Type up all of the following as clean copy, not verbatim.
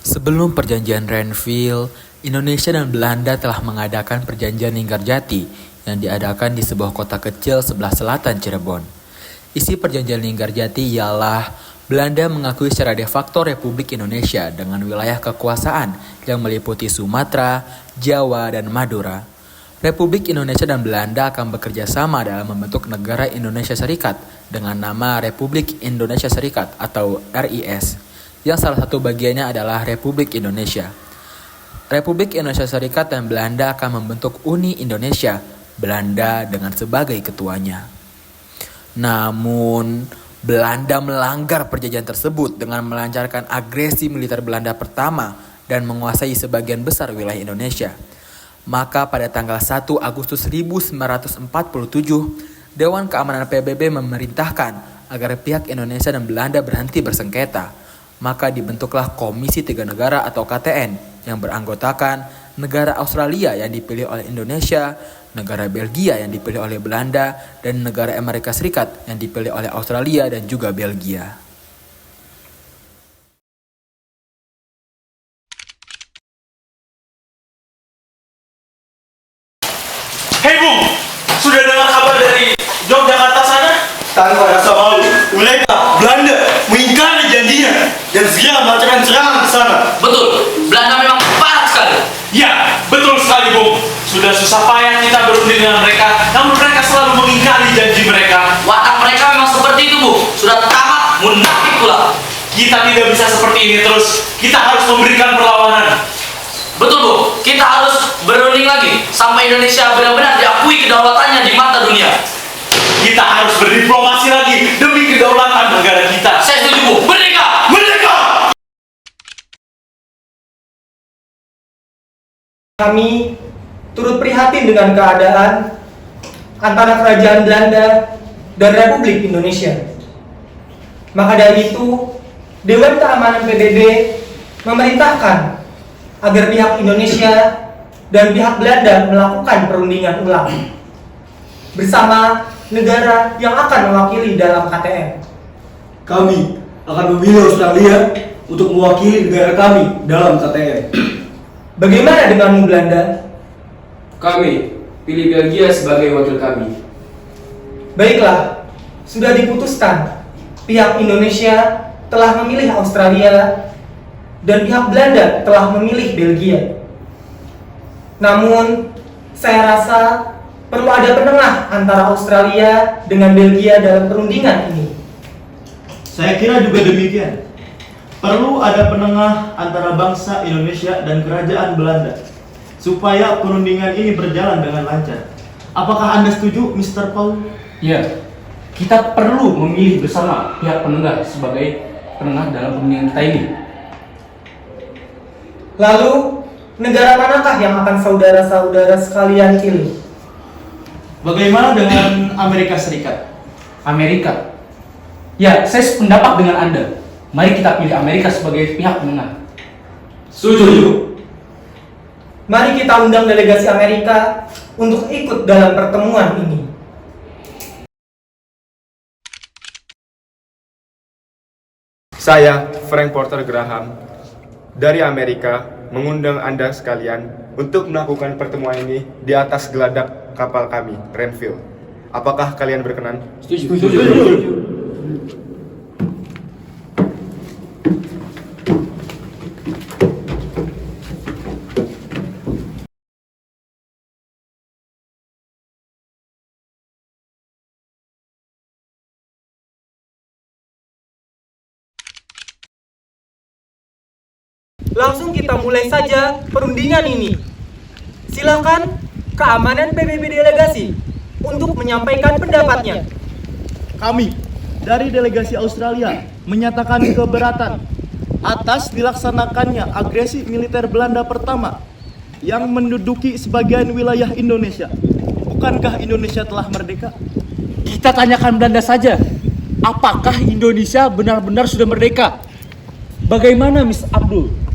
Sebelum perjanjian Renville, Indonesia dan Belanda telah mengadakan perjanjian Linggarjati yang diadakan di sebuah kota kecil sebelah selatan Cirebon. Isi perjanjian Linggarjati ialah Belanda mengakui secara de facto Republik Indonesia dengan wilayah kekuasaan yang meliputi Sumatera, Jawa, dan Madura. Republik Indonesia dan Belanda akan bekerja sama dalam membentuk negara Indonesia Serikat dengan nama Republik Indonesia Serikat atau RIS, yang salah satu bagiannya adalah Republik Indonesia. Republik Indonesia Serikat dan Belanda akan membentuk Uni Indonesia, Belanda dengan sebagai ketuanya. Namun, Belanda melanggar perjanjian tersebut dengan melancarkan agresi militer Belanda pertama dan menguasai sebagian besar wilayah Indonesia. Maka pada tanggal 1 Agustus 1947, Dewan Keamanan PBB memerintahkan agar pihak Indonesia dan Belanda berhenti bersengketa. Maka dibentuklah Komisi Tiga Negara atau KTN yang beranggotakan negara Australia yang dipilih oleh Indonesia, negara Belgia yang dipilih oleh Belanda, dan negara Amerika Serikat yang dipilih oleh Australia dan juga Belgia. Hei Bung, sudah dengar kabar dari Yogyakarta sana? Tanpa rasa malu, mereka Belanda mengingkari janjinya dan segera melakukan serangan ke sana. Betul, Belanda memang parah sekali. Ya, betul sekali Bung. Sudah susah payah kita berunding dengan mereka, namun mereka selalu mengingkari janji mereka. Watak mereka memang seperti itu, Bu. Sudah tamat, munafik pula. Kita tidak bisa seperti ini terus. Kita harus memberikan perlawanan. Betul, Bu. Kita harus berunding lagi sampai Indonesia benar-benar diakui kedaulatannya di mata dunia. Kita harus berdiplomasi lagi demi kedaulatan negara kita. Saya setuju, Bu. Merdeka! Merdeka! Kami turut prihatin dengan keadaan antara Kerajaan Belanda dan Republik Indonesia. Maka dari itu, Dewan Keamanan PBB memerintahkan agar pihak Indonesia dan pihak Belanda melakukan perundingan ulang bersama negara yang akan mewakili dalam KTN. Kami akan memilih Australia untuk mewakili negara kami dalam KTN. Bagaimana denganmu Belanda? Kami pilih Belgia sebagai wakil kami. Baiklah, sudah diputuskan. Pihak Indonesia telah memilih Australia dan pihak Belanda telah memilih Belgia. Namun, saya rasa perlu ada penengah antara Australia dengan Belgia dalam perundingan ini. Saya kira juga demikian. Perlu ada penengah antara bangsa Indonesia dan kerajaan Belanda supaya perundingan ini berjalan dengan lancar. Apakah Anda setuju, Mr. Paul? Ya, kita perlu memilih bersama pihak penengah sebagai penengah dalam perundingan kita ini. Lalu, negara manakah yang akan saudara-saudara sekalian pilih? Bagaimana dengan Amerika Serikat? Amerika. Ya, saya sependapat dengan Anda. Mari kita pilih Amerika sebagai pihak penengah. Setuju. Mari kita undang delegasi Amerika untuk ikut dalam pertemuan ini. Saya, Frank Porter Graham, dari Amerika, mengundang Anda sekalian untuk melakukan pertemuan ini di atas geladak kapal kami, Renville. Apakah kalian berkenan? Setuju. Langsung kita mulai saja perundingan ini. Silakan keamanan PBB delegasi untuk menyampaikan pendapatnya. Kami dari delegasi Australia menyatakan keberatan atas dilaksanakannya agresi militer Belanda pertama yang menduduki sebagian wilayah Indonesia. Bukankah Indonesia telah merdeka? Kita tanyakan Belanda saja. Apakah Indonesia benar-benar sudah merdeka? Bagaimana, Miss Abdul?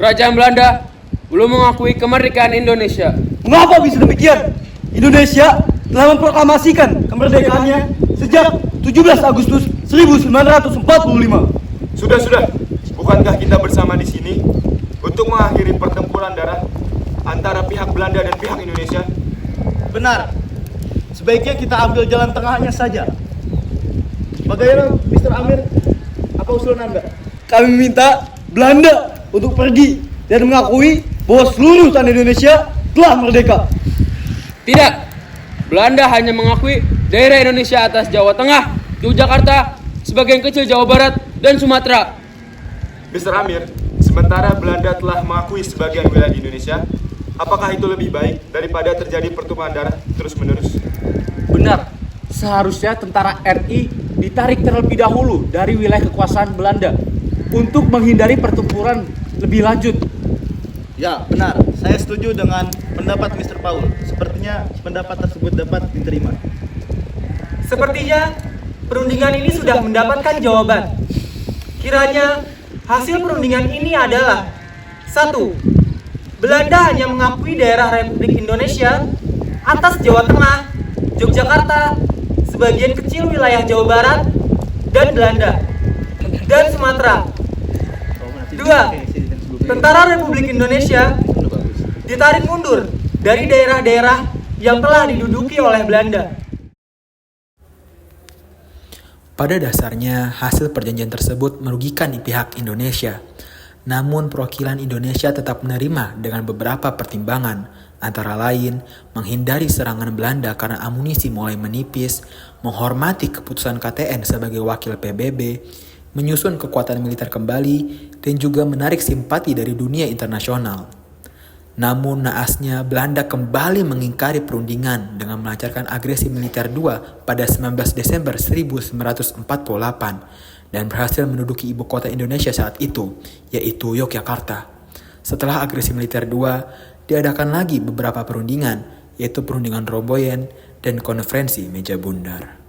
Kerajaan Belanda belum mengakui kemerdekaan Indonesia. Mengapa bisa demikian? Indonesia telah memproklamasikan kemerdekaannya sejak 17 Agustus 1945. Sudah. Bukankah kita bersama di sini pihak Belanda dan pihak Indonesia? Benar. Sebaiknya kita ambil jalan tengahnya saja. Bagaimana, Mr. Amir? Apa usulan Anda? Kami minta Belanda untuk pergi dan mengakui bahwa seluruh tanah Indonesia telah merdeka. Tidak. Belanda hanya mengakui daerah Indonesia atas Jawa Tengah, Yogyakarta, sebagian kecil Jawa Barat, dan Sumatera. Mr. Amir, sementara Belanda telah mengakui sebagian wilayah di Indonesia, apakah itu lebih baik daripada terjadi pertumpahan darah terus-menerus? Benar, seharusnya tentara RI ditarik terlebih dahulu dari wilayah kekuasaan Belanda untuk menghindari pertempuran lebih lanjut. Ya, benar. Saya setuju dengan pendapat Mr. Paul. Sepertinya pendapat tersebut dapat diterima. Sepertinya perundingan ini sudah mendapatkan jawaban. Kiranya hasil perundingan ini adalah 1. Belanda hanya mengakui daerah Republik Indonesia atas Jawa Tengah, Yogyakarta, sebagian kecil wilayah Jawa Barat, dan Belanda, dan Sumatera. 2. Tentara Republik Indonesia ditarik mundur dari daerah-daerah yang telah diduduki oleh Belanda. Pada dasarnya, hasil perjanjian tersebut merugikan pihak Indonesia. Namun perwakilan Indonesia tetap menerima dengan beberapa pertimbangan, antara lain menghindari serangan Belanda karena amunisi mulai menipis, menghormati keputusan KTN sebagai wakil PBB, menyusun kekuatan militer kembali, dan juga menarik simpati dari dunia internasional. Namun naasnya Belanda kembali mengingkari perundingan dengan melancarkan agresi militer 2 pada 19 Desember 1948 dan berhasil menduduki ibu kota Indonesia saat itu, yaitu Yogyakarta. Setelah agresi militer 2, diadakan lagi beberapa perundingan, yaitu perundingan Roboyen dan konferensi Meja Bundar.